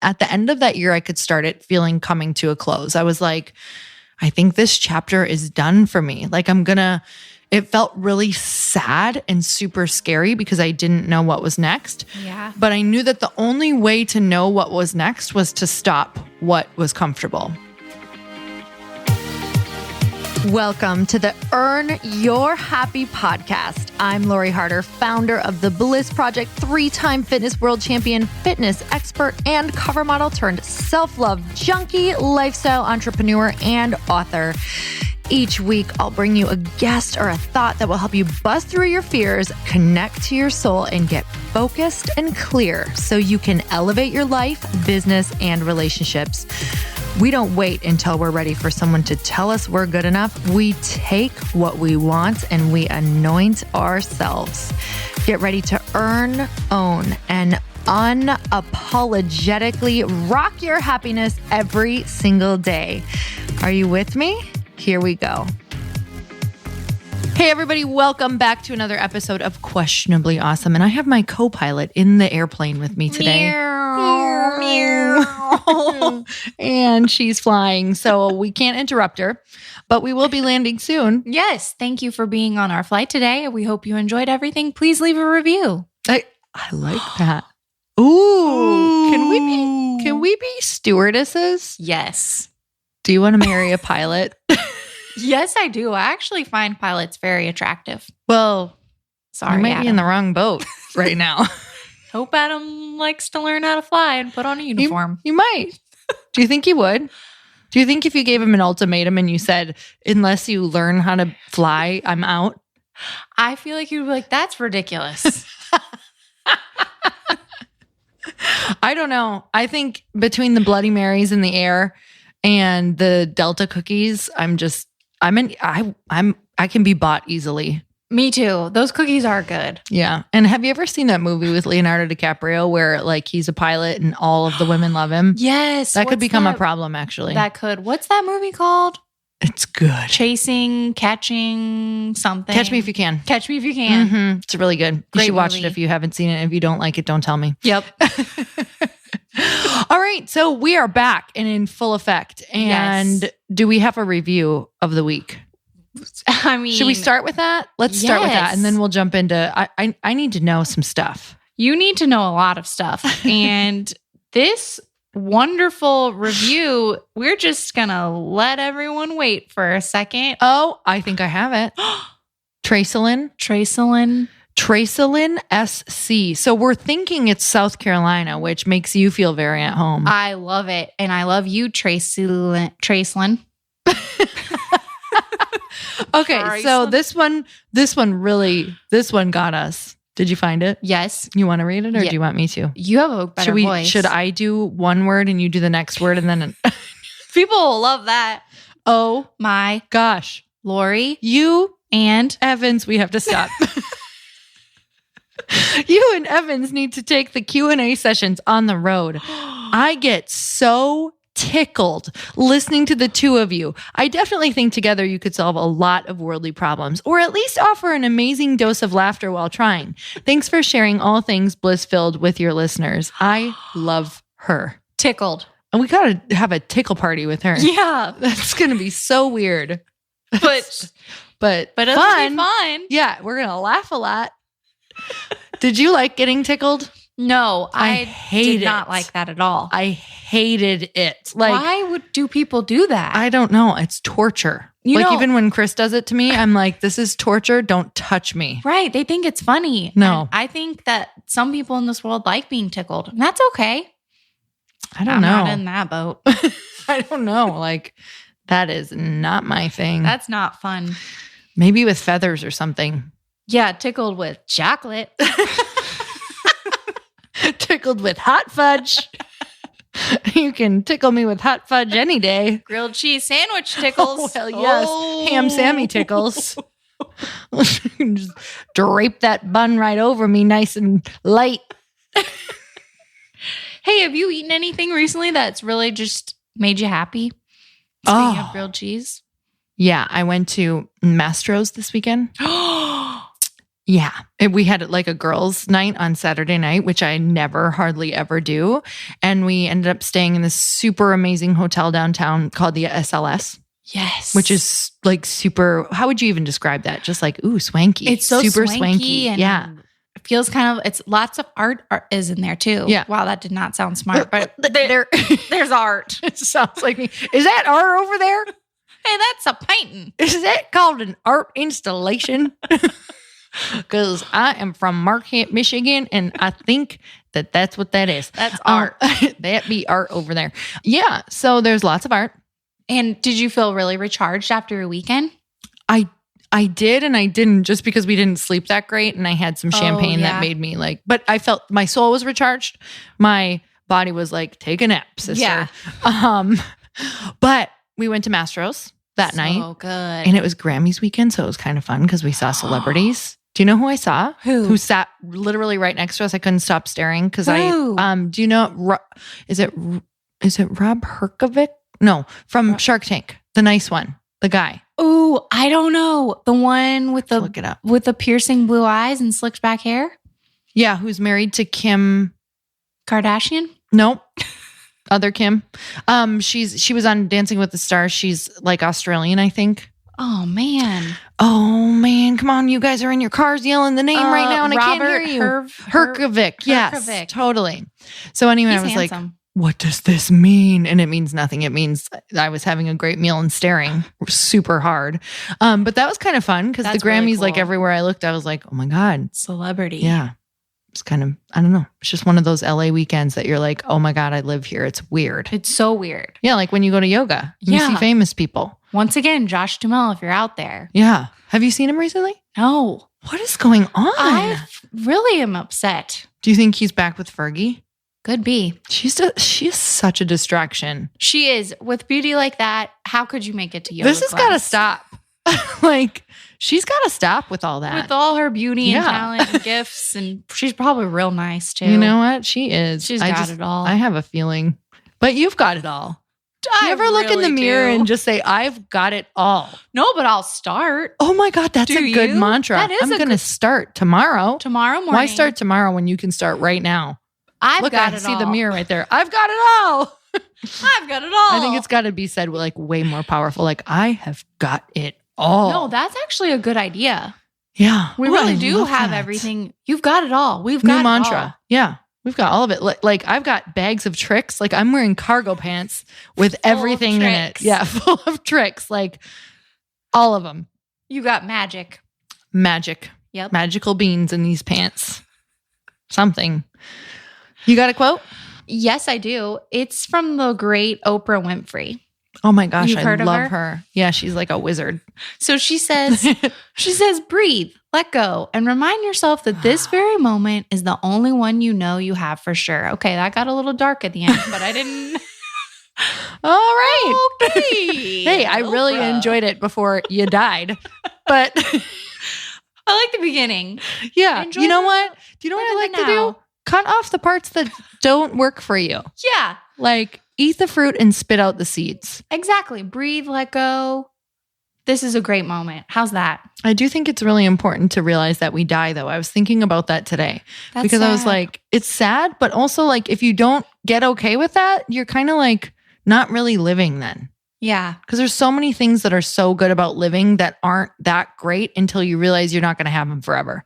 at the end of that year, I could start it feeling coming to a close. I was like, I think this chapter is done for me. Like it felt really sad and super scary because I didn't know what was next. Yeah. But I knew that the only way to know what was next was to stop what was comfortable. Welcome to the Earn Your Happy podcast. I'm Lori Harder, founder of the Bliss Project, 3-time fitness world champion, fitness expert, and cover model turned self-love junkie, lifestyle entrepreneur, and author. Each week, I'll bring you a guest or a thought that will help you bust through your fears, connect to your soul, and get focused and clear so you can elevate your life, business, and relationships. We don't wait until we're ready for someone to tell us we're good enough. We take what we want and we anoint ourselves. Get ready to earn, own, and unapologetically rock your happiness every single day. Are you with me? Here we go. Hey, everybody. Welcome back to another episode of Questionably Awesome. And I have my co-pilot in the airplane with me today. Meow, meow. And she's flying, so we can't interrupt her, but we will be landing soon. Yes. Thank you for being on our flight today. We hope you enjoyed everything. Please leave a review. I like that. Ooh. Can we be stewardesses? Yes. Do you want to marry a pilot? Yes, I do. I actually find pilots very attractive. Well, Sorry, you might Adam. be in the wrong boat right now. Hope Adam likes to learn how to fly and put on a uniform. You might. Do you think he would? Do you think if you gave him an ultimatum and you said, unless you learn how to fly, I'm out? I feel like you'd be like, that's ridiculous. I don't know. I think between the Bloody Marys in the air and the Delta cookies, I can be bought easily. Me too. Those cookies are good. Yeah. And have you ever seen that movie with Leonardo DiCaprio where like he's a pilot and all of the women love him? Yes. That could become a problem, actually. That could. What's that movie called? It's good. Catching something. Catch Me If You Can. Catch Me If You Can. Mm-hmm. It's really good. You Great should watch movie. it if you haven't seen it. If you don't like it, don't tell me. Yep. All right. So we are back and in full effect. And Yes. do we have a review of the week? I mean, Should we start with that? Let's start with that. Yes. And then we'll jump into, I need to know some stuff. You need to know a lot of stuff. And this wonderful review, we're just going to let everyone wait for a second. Oh, I think I have it. Tracelyn SC. So we're thinking it's South Carolina, which makes you feel very at home. I love it. And I love you, Tracelyn. Okay, so this one got us. Did you find it? Yes. You want to read it or Yeah. do you want me to? You have a better voice. Should I do one word and you do the next word and then People will love that. oh My gosh. Lori You and Evans, we have to stop. You and Evans need to take the Q&A sessions on the road. I get so tickled listening to the two of you. I definitely think together you could solve a lot of worldly problems, or at least offer an amazing dose of laughter while trying. Thanks for sharing all things bliss-filled with your listeners. I love her. tickled. And we got to have a tickle party with her. Yeah. That's going to be so weird. But But it'll fun. be fun. Yeah, we're going to laugh a lot. Did you like getting tickled? No, I I hate did not it. like that at all. I hated it. Like, Why do people do that? I don't know. It's torture. You know- even when Chris does it to me, I'm like, this is torture. Don't touch me. Right. They think it's funny. No. And I think that some people in this world like being tickled. And that's okay. I don't I'm know. not in that boat. I don't know. Like, that is not my thing. That's not fun. Maybe with feathers or something. Yeah, tickled with chocolate. Tickled with hot fudge. You can tickle me with hot fudge any day. Grilled cheese sandwich tickles. Oh, hell yes. Ham Sammy tickles. Just drape that bun right over me nice and light. Hey, have you eaten anything recently that's really just made you happy? Speaking of grilled cheese. Yeah, I went to Mastro's this weekend. Yeah. We had like a girls' night on Saturday night, which I never hardly ever do. And we ended up staying in this super amazing hotel downtown called the SLS. Yes. Which is like super, how would you even describe that? Just like, ooh, swanky. It's so super swanky. And yeah. it feels kind of, it's lots of art is in there too. Yeah. Wow, that did not sound smart, but there's art. It sounds like me. Is that art over there? Hey, that's a painting. Is that called an art installation? Because I am from Marquette, Michigan, and I think that's what that is. That's art. That be art over there. Yeah. So there's lots of art. And did you feel really recharged after your weekend? I did and I didn't, just because we didn't sleep that great, and I had some champagne that made me like, but I felt my soul was recharged. My body was like, take a nap, sister. Yeah. But we went to Mastro's that night. Oh, good. And it was Grammys weekend, so it was kind of fun because we saw celebrities. Do you know who I saw? Who sat literally right next to us? I couldn't stop staring because do you know, is it Rob Herkovic? No, from Shark Tank, the nice one, the guy. Oh, I don't know. The one with Look it up. with the piercing blue eyes and slicked back hair? Yeah, who's married to Kim Kardashian? Nope. Other Kim. She was on Dancing with the Stars. She's like Australian, I think. Oh man. Come on. You guys are in your cars yelling the name right now and I can't hear you. Herkovic. Yes, Herkovic. Totally. So anyway, He's I was handsome. like, what does this mean? And it means nothing. It means I was having a great meal and staring super hard. But that was kind of fun because the That's Grammys, really cool. like everywhere I looked, I was like, oh my God. Celebrity. Yeah. It's kind of, I don't know. It's just one of those LA weekends that you're like, oh my God, I live here. It's weird. It's so weird. Yeah. Like when you go to yoga, you Yeah. see famous people. Once again, Josh Duhamel, if you're out there. Yeah. Have you seen him recently? No. What is going on? I really am upset. Do you think he's back with Fergie? Could be. She is such a distraction. She is. With beauty like that, how could you make it to yoga This has got to stop. Like, she's got to stop with all that. With all her beauty and Yeah. talent and gifts. And she's probably real nice too. You know what? She is. She's got it all. I have a feeling. But you've got it all. Do you ever look in the mirror and just say, I've got it all? No, but I'll start. Oh my God, that's a good mantra. That is I'm going to start tomorrow. Tomorrow morning. Why start tomorrow when you can start right now? I've got I it see all. the mirror right there. I've got it all. I've got it all. I think it's got to be said like way more powerful. Like, I have got it all. No, that's actually a good idea. Yeah. We Ooh, really I do love have that. everything. You've got it all. We've New got mantra. it all. Yeah. We've got all of it. Like I've got bags of tricks. Like I'm wearing cargo pants with everything in it. tricks. Yeah. Full of tricks. Like all of them. You got magic. Magic. Yep. Magical beans in these pants. Something. You got a quote? Yes, I do. It's from the great Oprah Winfrey. Oh my gosh. You've I heard of love her. Yeah. She's like a wizard. So she says, breathe, let go, and remind yourself that this very moment is the only one you know you have for sure. Okay, that got a little dark at the end, but I didn't. All right. Okay. Hey, I really Oprah. enjoyed it before you died. But I like the beginning. yeah, Enjoy you know the- what? Do you know what I live like in to the now. do? Cut off the parts that don't work for you. Yeah, Like eat the fruit and spit out the seeds. exactly. Breathe, let go. This is a great moment. How's that? I do think it's really important to realize that we die, though. I was thinking about that today That's because I was sad. like, it's sad, but also like if you don't get okay with that, you're kind of like not really living then. Yeah. Because there's so many things that are so good about living that aren't that great until you realize you're not going to have them forever.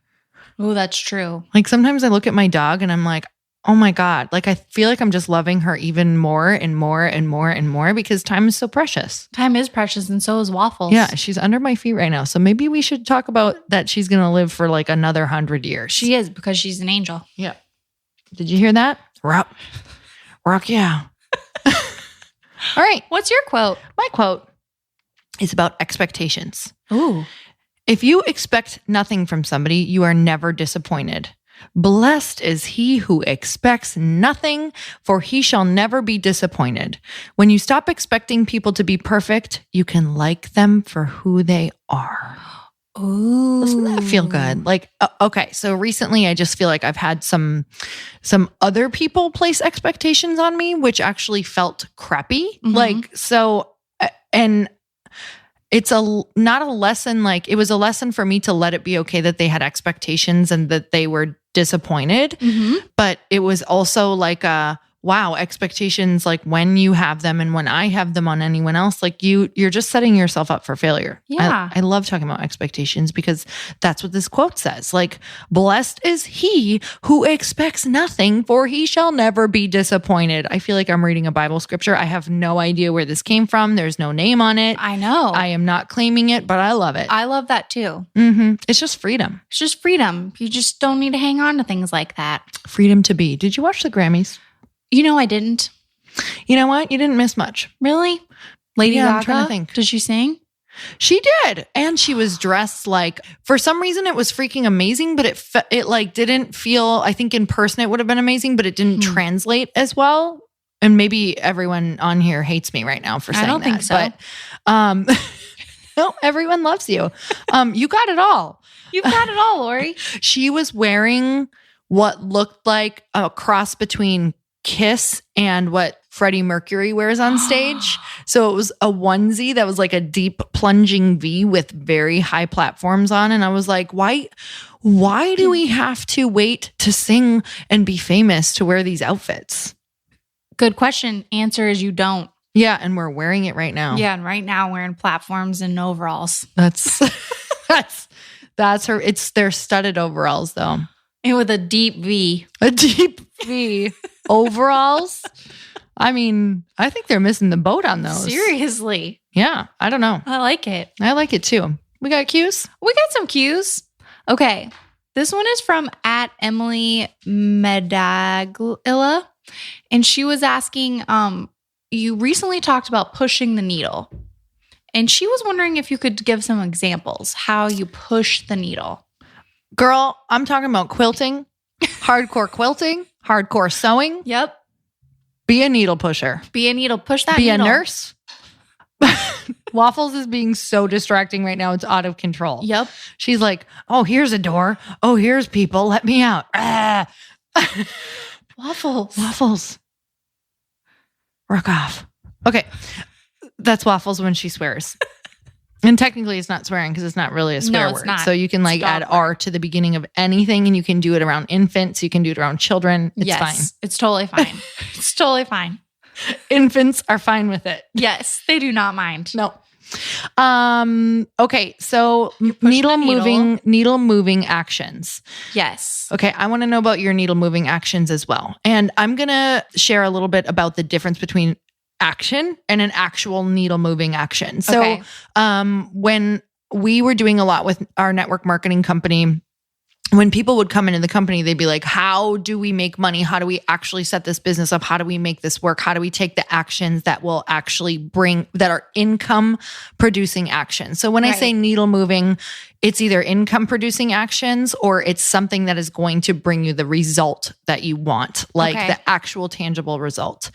Oh, that's true. Like sometimes I look at my dog and I'm like, oh my God, like I feel like I'm just loving her even more and more and more and more because time is so precious. Time is precious, and so is waffles. Yeah, she's under my feet right now. So maybe we should talk about that she's going to live for like another 100 years. She is, because she's an angel. Yeah. Did you hear that? Rock, yeah. All right. What's your quote? My quote is about expectations. Ooh. If you expect nothing from somebody, you are never disappointed. Blessed is he who expects nothing, for he shall never be disappointed. When you stop expecting people to be perfect, you can like them for who they are. Ooh. Doesn't that feel good? Like, okay, so recently I just feel like I've had some other people place expectations on me, which actually felt crappy. Mhm. Like, so, and it's not a lesson. Like it was a lesson for me to let it be okay that they had expectations and that they were disappointed. But it was also like wow, expectations, like when you have them and when I have them on anyone else, like you're just setting yourself up for failure. Yeah. I love talking about expectations because that's what this quote says. Like, blessed is he who expects nothing, for he shall never be disappointed. I feel like I'm reading a Bible scripture. I have no idea where this came from. There's no name on it. I know. I am not claiming it, but I love it. I love that too. It's just freedom. It's just freedom. You just don't need to hang on to things like that. Freedom to be. Did you watch the Grammys? I didn't. You know what? You didn't miss much. Really? Lady Gaga? I'm trying to think. Did she sing? She did. And she was dressed like, for some reason it was freaking amazing, but it like didn't feel, I think in person it would have been amazing, but it didn't translate as well. And maybe everyone on here hates me right now for saying that. I don't think so. But no, everyone loves you. You got it all. You've got it all, Lori. She was wearing what looked like a cross between Kiss and what Freddie Mercury wears on stage. So it was a onesie that was like a deep plunging V with very high platforms on. And I was like, why do we have to wait to sing and be famous to wear these outfits? Good question. Answer is you don't. Yeah. And we're wearing it right now. Yeah. And right now wearing platforms and overalls. That's her. They're studded overalls though. And with a deep V. A deep V. Overalls? I mean, I think they're missing the boat on those. Seriously. Yeah, I don't know. I like it. I like it too. We got cues? We got some cues. Okay. This one is from @Emily Medaglia. And she was asking, you recently talked about pushing the needle. And she was wondering if you could give some examples, how you push the needle. Girl, I'm talking about quilting, hardcore quilting, hardcore sewing. Yep. Be a needle pusher. Be a needle. Push that Be needle. a nurse. Waffles is being so distracting right now. It's out of control. Yep. She's like, oh, here's a door. Oh, here's people. Let me out. Waffles. Rock off. Okay. That's Waffles when she swears. And technically it's not swearing because it's not really a swear word. Not. So you can like add R to the beginning of anything and you can do it around infants. You can do it around children. It's fine. It's totally fine. It's totally fine. Infants are fine with it. Yes. They do not mind. No. Okay. So needle moving actions. Yes. Okay. I want to know about your needle moving actions as well. And I'm going to share a little bit about the difference between action and an actual needle moving action. So, when we were doing a lot with our network marketing company, when people would come into the company, they'd be like, how do we make money? How do we actually set this business up? How do we make this work? How do we take the actions that will actually that are income producing actions? So when I say needle moving, it's either income producing actions or it's something that is going to bring you the result that you want, like the actual tangible result.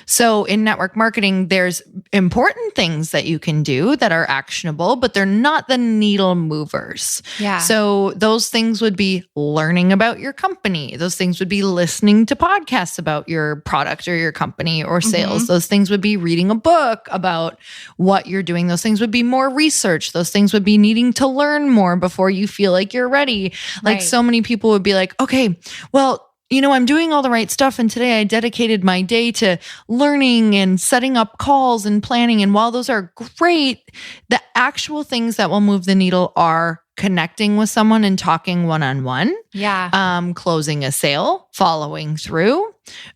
So in network marketing, there's important things that you can do that are actionable, but they're not the needle movers. Yeah. So those things would be learning about your company. Those things would be listening to podcasts about your product or your company or sales. Those things would be reading a book about what you're doing. Those things would be more research. Those things would be needing to learn more before you feel like you're ready. Like so many people would be like, okay, well, I'm doing all the right stuff. And today I dedicated my day to learning and setting up calls and planning. And while those are great, the actual things that will move the needle are connecting with someone and talking one-on-one. Yeah. Closing a sale, following through,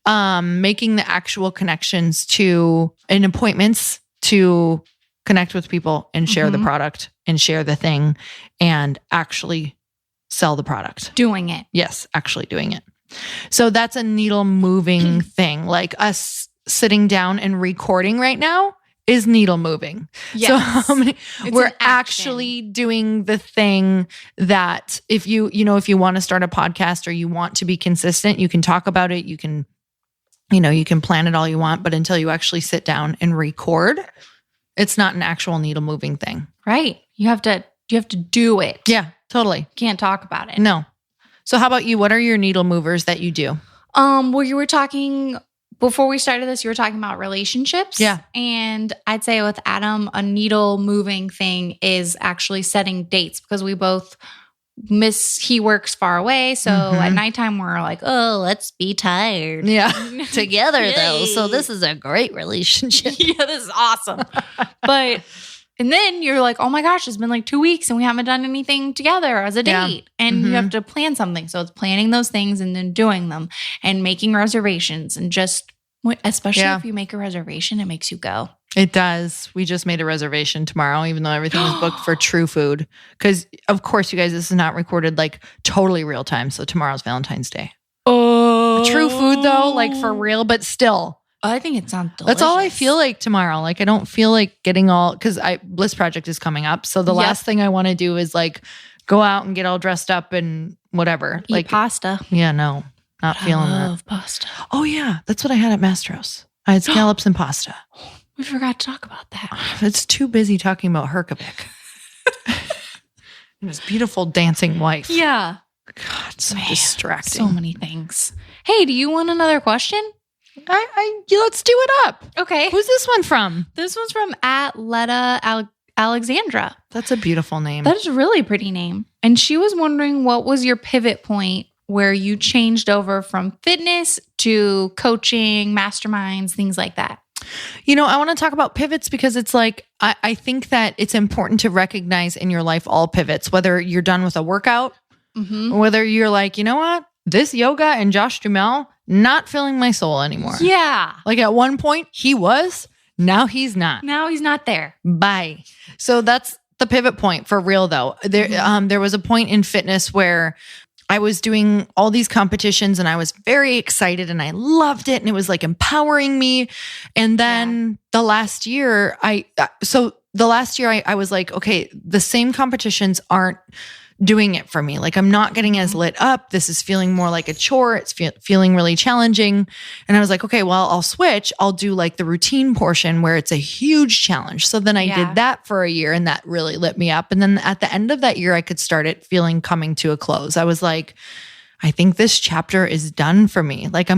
making the actual connections and appointments to connect with people and share the product and share the thing and actually sell the product. Doing it. Yes, actually doing it. So that's a needle moving thing. Like us sitting down and recording right now is needle moving. Yes. So we're actually doing the thing that if you want to start a podcast or you want to be consistent, you can talk about it. You can plan it all you want, but until you actually sit down and record, it's not an actual needle moving thing. Right. You have to do it. Yeah, totally. Can't talk about it. No. So how about you? What are your needle movers that you do? Well, you were talking before we started this, you were talking about relationships. Yeah. And I'd say with Adam, a needle moving thing is actually setting dates because we both he works far away. So at nighttime, we're like, oh, let's be tired. Yeah. Together, though. So this is a great relationship. Yeah, this is awesome. And then you're like, oh my gosh, it's been like 2 weeks and we haven't done anything together as a date. And you have to plan something. So it's planning those things and then doing them and making reservations. And just, especially if you make a reservation, it makes you go. It does. We just made a reservation tomorrow, even though everything is booked for True Food. Because, of course, you guys, this is not recorded like totally real time. So tomorrow's Valentine's Day. Oh. True Food, though, like for real, but still. I think it sounds delicious. That's all I feel like tomorrow. Like I don't feel like getting all, because Bliss Project is coming up. So the last thing I want to do is like go out and get all dressed up and whatever. Eat like pasta. Yeah, no, not feeling that. I love pasta. Oh yeah, that's what I had at Mastro's. I had scallops and pasta. We forgot to talk about that. It's too busy talking about Herkovik. And his beautiful dancing wife. Yeah. God, so distracting. So many things. Hey, do you want another question? Let's do it up. Okay. Who's this one from? This one's from @Letta Alexandra. That's a beautiful name. That is a really pretty name. And she was wondering what was your pivot point where you changed over from fitness to coaching, masterminds, things like that. You know, I want to talk about pivots because it's like, I think that it's important to recognize in your life all pivots, whether you're done with a workout, or whether you're like, you know what, this yoga and Josh Duhamel, not filling my soul anymore. Yeah. Like at one point he was, now he's not. Now he's not there. Bye. So that's the pivot point for real though. There was a point in fitness where I was doing all these competitions and I was very excited and I loved it and it was like empowering me. And then the last year I was like, okay, the same competitions aren't doing it for me. Like I'm not getting as lit up. This is feeling more like a chore. It's feeling really challenging. And I was like, okay, well, I'll switch. I'll do like the routine portion where it's a huge challenge. So then I did that for a year and that really lit me up. And then at the end of that year, I could start it feeling coming to a close. I was like, I think this chapter is done for me. Like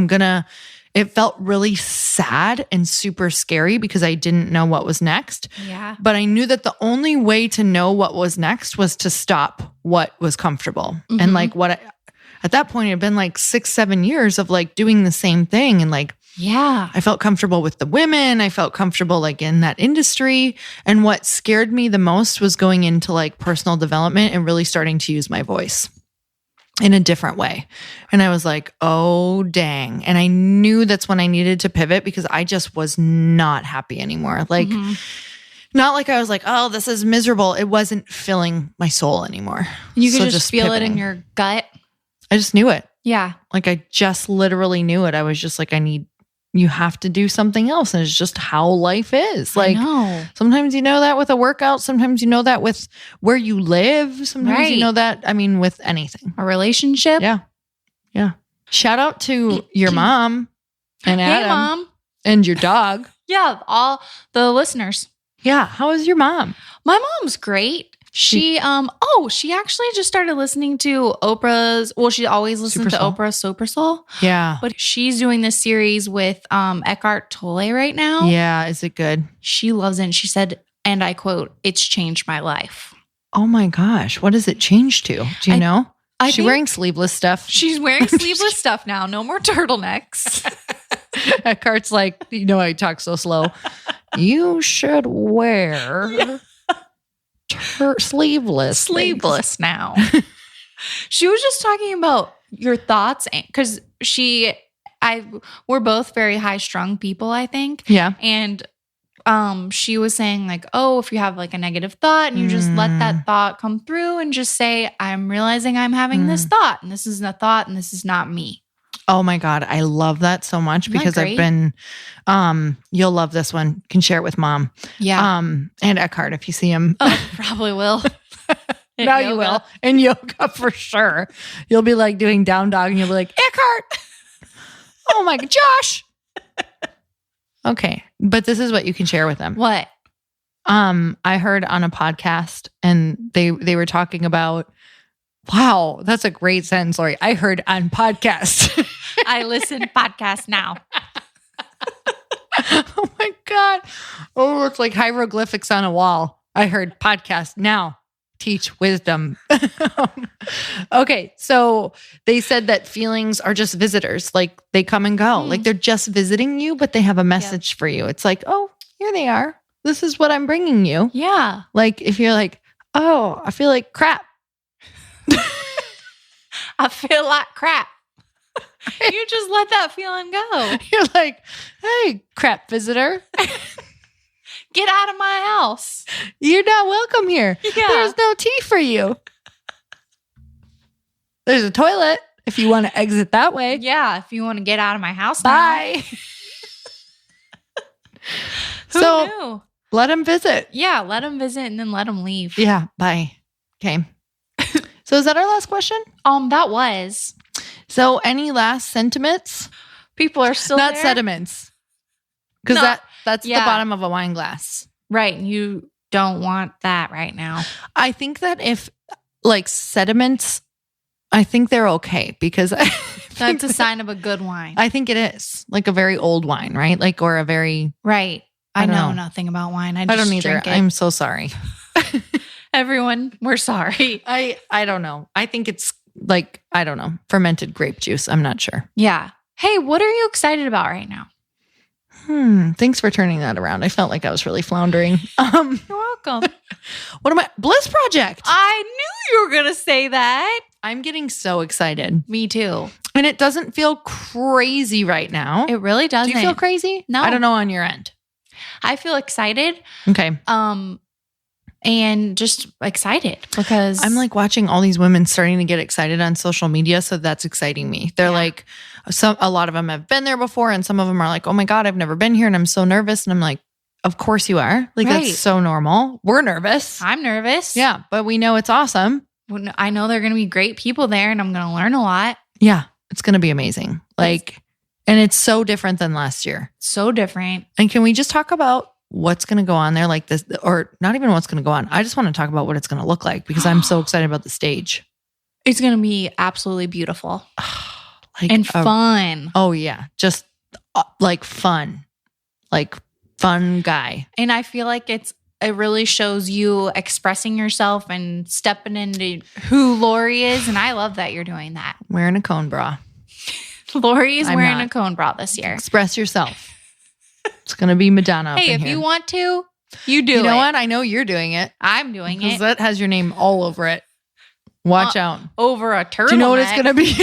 it felt really sad and super scary because I didn't know what was next. Yeah. But I knew that the only way to know what was next was to stop what was comfortable. And like at that point, it had been like 6-7 years of like doing the same thing. And like, I felt comfortable with the women. I felt comfortable like in that industry. And what scared me the most was going into like personal development and really starting to use my voice in a different way. And I was like, oh, dang. And I knew that's when I needed to pivot because I just was not happy anymore. Like, not like I was like, oh, this is miserable. It wasn't filling my soul anymore. You could just feel it in your gut. I just knew it. Yeah. Like I just literally knew it. I was just like, you have to do something else. And it's just how life is. Like sometimes you know that with a workout. Sometimes you know that with where you live. Sometimes you know that, I mean, with anything. A relationship. Yeah. Yeah. Shout out to your mom and Adam. Hey, Mom. And your dog. Yeah. All the listeners. Yeah. How is your mom? My mom's great. She actually just started listening to Oprah's, well, she always listens to Oprah's Super Soul. Yeah. But she's doing this series with Eckhart Tolle right now. Yeah. Is it good? She loves it. And she said, and I quote, "It's changed my life." Oh my gosh. What does it change to? Do you know? Is she wearing sleeveless stuff? She's wearing sleeveless stuff now. No more turtlenecks. Eckhart's like, I talk so slow. You should wear sleeveless now. She was just talking about your thoughts because we're both very high strung people, I think. Yeah. And she was saying like, oh, if you have like a negative thought and you just let that thought come through and just say, I'm realizing I'm having this thought and this isn't a thought and this is not me. Oh my God. I love that so much because I've been, you'll love this one. Can share it with Mom. Yeah. And Eckhart, if you see him. Oh, probably will. Now you will. In yoga for sure. You'll be like doing down dog and you'll be like, Eckhart. Oh my God, Josh. Okay. But this is what you can share with them. What? I heard on a podcast and they were talking about, wow, that's a great sentence, Lori. I heard on podcast. I listen podcast now. Oh my God. Oh, it's like hieroglyphics on a wall. I heard podcast now. Teach wisdom. Okay. So they said that feelings are just visitors. Like they come and go. Like they're just visiting you, but they have a message for you. It's like, oh, here they are. This is what I'm bringing you. Yeah. Like if you're like, oh, I feel like crap. I feel like crap. You just let that feeling go. You're like, hey, crap visitor. Get out of my house. You're not welcome here. Yeah. There's no tea for you. There's a toilet if you want to exit that way. Yeah, if you want to get out of my house. Bye. Who So knew? let them visit. Yeah, let them visit and then let them leave. Yeah, bye. Okay. So is that our last question? That was. So any last sentiments? People are still Not there? sediments. Because No. that's the bottom of a wine glass. Right. You don't want that right now. I think that if like sediments, I think they're okay because That's a sign of a good wine. I think it is like a very old wine, right? Like, or a very, right. I I don't know know. nothing about wine. I I don't just either. drink it. I'm so sorry. Everyone, we're sorry. I don't know. I think it's like, I don't know, fermented grape juice. I'm not sure. Yeah. Hey, what are you excited about right now? Thanks for turning that around. I felt like I was really floundering. You're welcome. What am I? Bliss Project. I knew you were going to say that. I'm getting so excited. Me too. And it doesn't feel crazy right now. It really doesn't. Do you feel crazy? No. I don't know on your end. I feel excited. Okay. And just excited because I'm like watching all these women starting to get excited on social media. So that's exciting me. They're like, a lot of them have been there before. And some of them are like, oh my God, I've never been here. And I'm so nervous. And I'm like, of course you are. Like, Right. that's so normal. We're nervous. I'm nervous. Yeah. But we know it's awesome. I know they're going to be great people there and I'm going to learn a lot. Yeah. It's going to be amazing. Like, and it's so different than last year. So different. And can we just talk about what's going to go on there like this, or not even what's going to go on? I just want to talk about what it's going to look like because I'm so excited about the stage. It's going to be absolutely beautiful Like and fun. Oh yeah. Just like fun guy. And I feel like it really shows you expressing yourself and stepping into who Lori is. And I love that you're doing that. Wearing a cone bra. Lori is I'm wearing not. a cone bra this year. Express yourself. It's going to be Madonna. Hey, up in if here. you want to, you do it. You know what? I know you're doing it. I'm doing Because it that has your name all over it. Watch out. over a turtleneck. Do you know what it's going to be?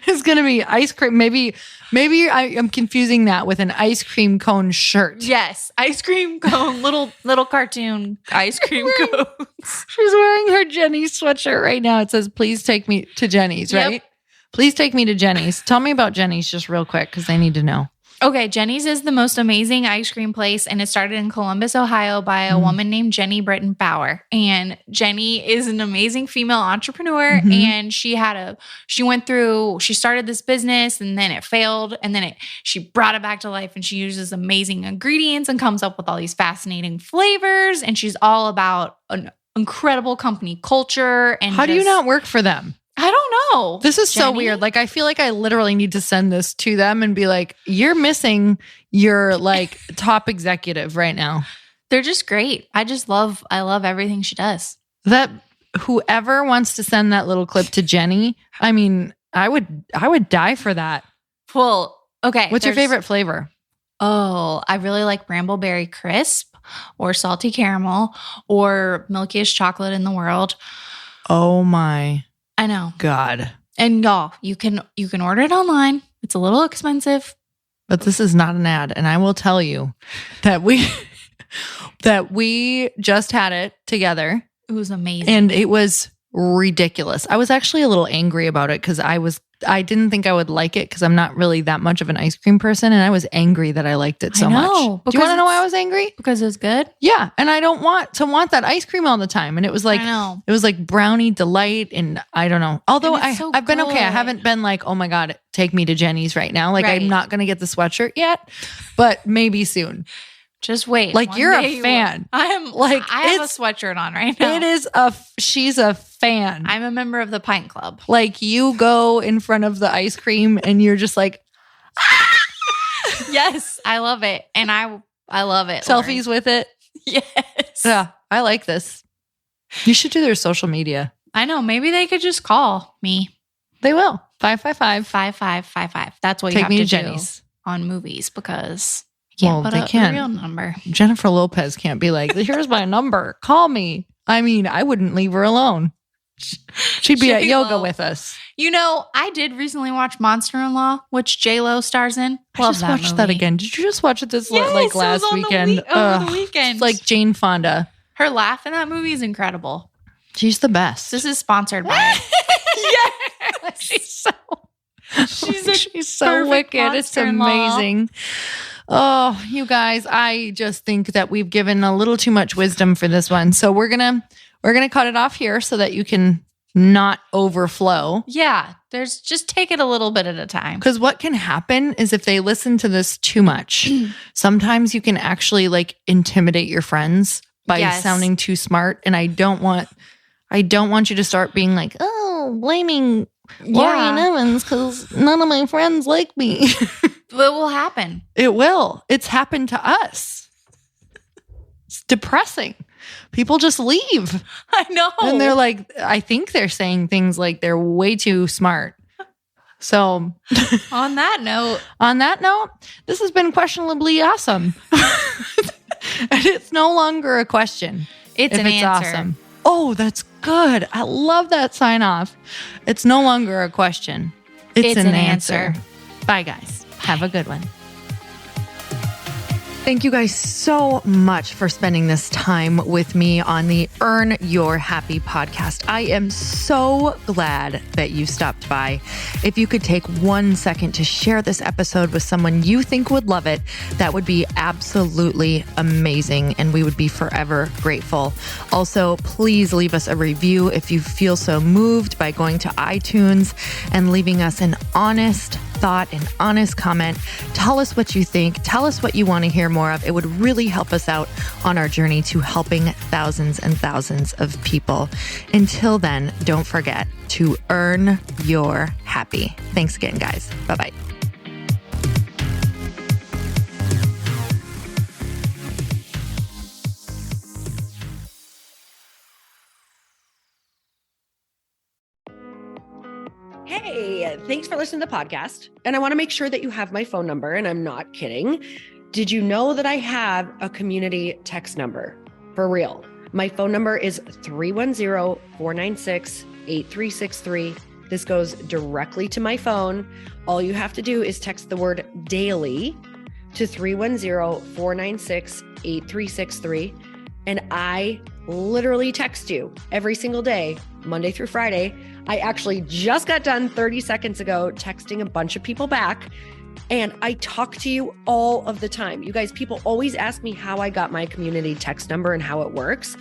It's going to be ice cream. Maybe I am confusing that with an ice cream cone shirt. Yes, ice cream cone, little cartoon ice cream cones. She's wearing her Jeni sweatshirt right now. It says, please take me to Jeni's, Yep. right? Please take me to Jeni's. Tell me about Jeni's just real quick because I need to know. Okay, Jeni's is the most amazing ice cream place, and it started in Columbus, Ohio by a woman named Jeni Britton Bauer. And Jeni is an amazing female entrepreneur, and she started this business, and then it failed, and then she brought it back to life, and she uses amazing ingredients and comes up with all these fascinating flavors, and she's all about an incredible company culture. And How do you not work for them? I don't know. This is so Jeni? weird. Like, I feel like I literally need to send this to them and be like, you're missing your like top executive right now. They're just great. I love everything she does. That whoever wants to send that little clip to Jeni, I mean, I would die for that. Well, okay. What's your favorite flavor? Oh, I really like Brambleberry Crisp or Salty Caramel or Milkiest Chocolate in the world. Oh my I know. God. And y'all, you can order it online. It's a little expensive. But this is not an ad. And I will tell you that we just had it together. It was amazing. And it was ridiculous. I was actually a little angry about it because I didn't think I would like it because I'm not really that much of an ice cream person. And I was angry that I liked it so much. Do you want to know why I was angry? Because it was good? Yeah. And I don't want that ice cream all the time. And it was like, I know. It was like brownie delight. And I don't know. Although I've been okay. I haven't been like, oh my God, take me to Jeni's right now. Like I'm not going to get the sweatshirt yet, but maybe soon. Just wait. Like you're a fan. I have a sweatshirt on right now. She's a fan. I'm a member of the Pint Club. Like you go in front of the ice cream and you're just like, Yes, I love it. And I love it. Selfies with it. Yes. Yeah, I like this. You should do their social media. I know. Maybe they could just call me. They will. 555. 5555. That's what you Take have me to to Jeni's. do on movies because you can't put they a real number. Jennifer Lopez can't be like, here's my number. Call me. I mean, I wouldn't leave her alone. She'd be at yoga with us. You know, I did recently watch Monster-in-Law, which J-Lo stars in. I just watched that again. Did you just watch it this last weekend? Over the weekend. It's like Jane Fonda. Her laugh in that movie is incredible. She's the best. This is sponsored by it. Yes. She's so perfect wicked. It's amazing. Oh, you guys, I just think that we've given a little too much wisdom for this one. So we're gonna cut it off here so that you can not overflow. Yeah, just take it a little bit at a time. Because what can happen is if they listen to this too much, sometimes you can actually like intimidate your friends by sounding too smart. And I don't want you to start being like, oh, blaming Lori and Evans because none of my friends like me. But it will happen. It will. It's happened to us. It's depressing. People just leave. I know. And they're like, I think they're saying things like they're way too smart. So on that note, this has been questionably awesome. And it's no longer a question. It's an answer. Awesome. Oh, that's good. I love that sign off. It's no longer a question. It's an answer. Bye, guys. Have a good one. Thank you guys so much for spending this time with me on the Earn Your Happy podcast. I am so glad that you stopped by. If you could take 1 second to share this episode with someone you think would love it, that would be absolutely amazing, and we would be forever grateful. Also, please leave us a review if you feel so moved by going to iTunes and leaving us an honest thought, an honest comment. Tell us what you think. Tell us what you want to hear more of. It would really help us out on our journey to helping thousands and thousands of people. Until then, don't forget to earn your happy. Thanks again, guys. Bye-bye. Hey, thanks for listening to the podcast. And I want to make sure that you have my phone number, and I'm not kidding. Did you know that I have a community text number? For real. My phone number is 310-496-8363. This goes directly to my phone. All you have to do is text the word daily to 310-496-8363. And I literally text you every single day, Monday through Friday. I actually just got done 30 seconds ago texting a bunch of people back, and I talk to you all of the time. You guys, people always ask me how I got my community text number and how it works.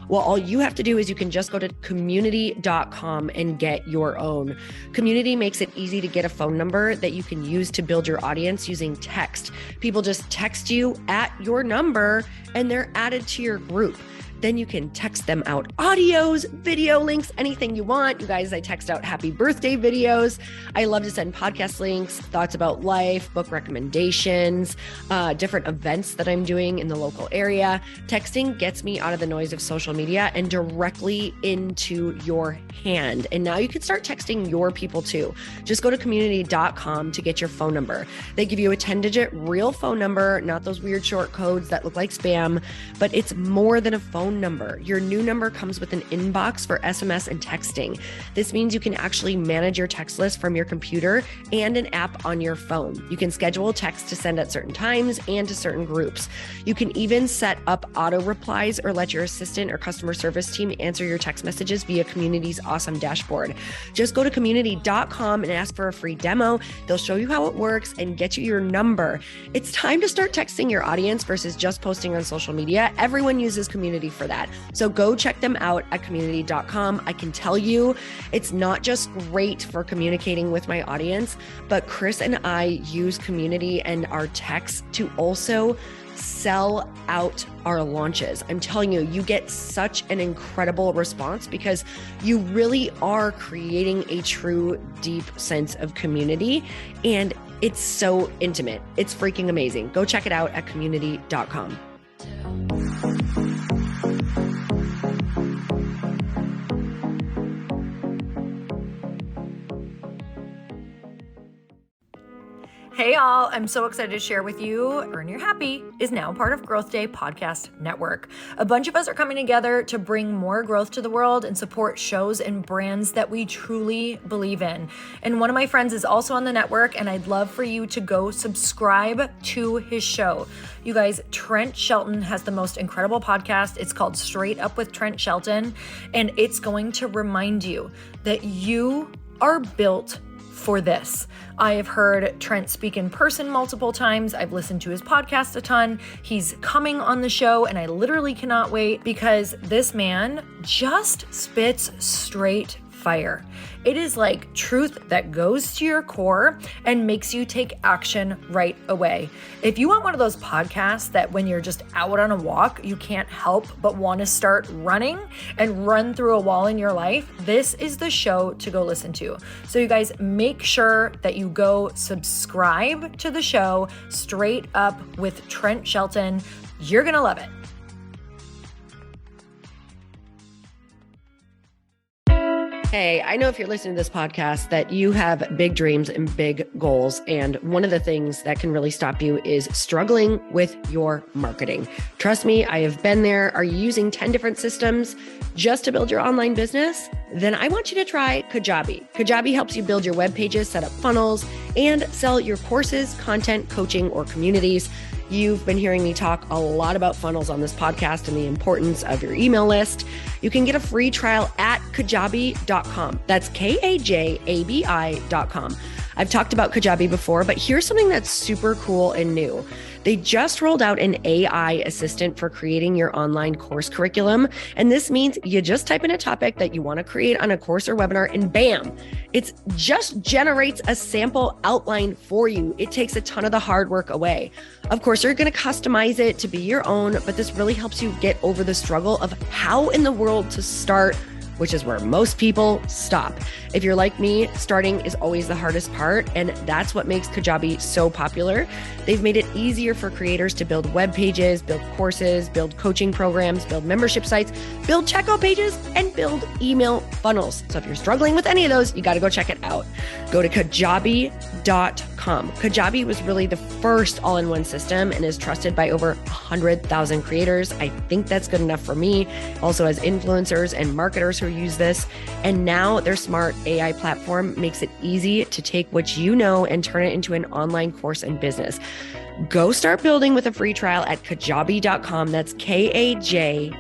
Well, all you have to do is you can just go to community.com and get your own. Community makes it easy to get a phone number that you can use to build your audience using text. People just text you at your number and they're added to your group. Then you can text them out audios, video links, anything you want. You guys, I text out happy birthday videos. I love to send podcast links, thoughts about life, book recommendations, different events that I'm doing in the local area. Texting gets me out of the noise of social media and directly into your hand. And now you can start texting your people too. Just go to community.com to get your phone number. They give you a 10-digit real phone number, not those weird short codes that look like spam, but it's more than a phone number. Your new number comes with an inbox for SMS and texting. This means you can actually manage your text list from your computer and an app on your phone. You can schedule text to send at certain times and to certain groups. You can even set up auto replies or let your assistant or customer service team answer your text messages via Community's awesome dashboard. Just go to community.com and ask for a free demo. They'll show you how it works and get you your number. It's time to start texting your audience versus just posting on social media. Everyone uses Community for that. So go check them out at community.com. I can tell you it's not just great for communicating with my audience, but Chris and I use Community and our texts to also sell out our launches. I'm telling you, you get such an incredible response because you really are creating a true deep sense of community. And It's so intimate. It's freaking amazing. Go check it out at community.com. Hey all, I'm so excited to share with you, Earn Your Happy is now part of Growth Day Podcast Network. A bunch of us are coming together to bring more growth to the world and support shows and brands that we truly believe in. And one of my friends is also on the network, and I'd love for you to go subscribe to his show. You guys, Trent Shelton has the most incredible podcast. It's called Straight Up with Trent Shelton, and it's going to remind you that you are built for this. I have heard Trent speak in person multiple times. I've listened to his podcast a ton. He's coming on the show, and I literally cannot wait because this man just spits straight fire. It is like truth that goes to your core and makes you take action right away. If you want one of those podcasts that when you're just out on a walk, you can't help but want to start running and run through a wall in your life, this is the show to go listen to. So you guys make sure that you go subscribe to the show, Straight Up with Trent Shelton. You're going to love it. Hey, I know if you're listening to this podcast that you have big dreams and big goals. And one of the things that can really stop you is struggling with your marketing. Trust me, I have been there. Are you using 10 different systems just to build your online business? Then I want you to try Kajabi. Kajabi helps you build your web pages, set up funnels, and sell your courses, content, coaching, or communities. You've been hearing me talk a lot about funnels on this podcast and the importance of your email list. You can get a free trial at kajabi.com. That's Kajabi.com. I've talked about Kajabi before, but here's something that's super cool and new. They just rolled out an AI assistant for creating your online course curriculum. And this means you just type in a topic that you want to create on a course or webinar, and bam, it just generates a sample outline for you. It takes a ton of the hard work away. Of course, you're going to customize it to be your own, but this really helps you get over the struggle of how in the world to start, which is where most people stop. If you're like me, starting is always the hardest part, and that's what makes Kajabi so popular. They've made it easier for creators to build web pages, build courses, build coaching programs, build membership sites, build checkout pages, and build email funnels. So if you're struggling with any of those, you got to go check it out. Go to Kajabi.com. Kajabi was really the first all-in-one system and is trusted by over 100,000 creators. I think that's good enough for me. Also has influencers and marketers who use this. And now their smart AI platform makes it easy to take what you know and turn it into an online course and business. Go start building with a free trial at Kajabi.com. That's Kajabi.com.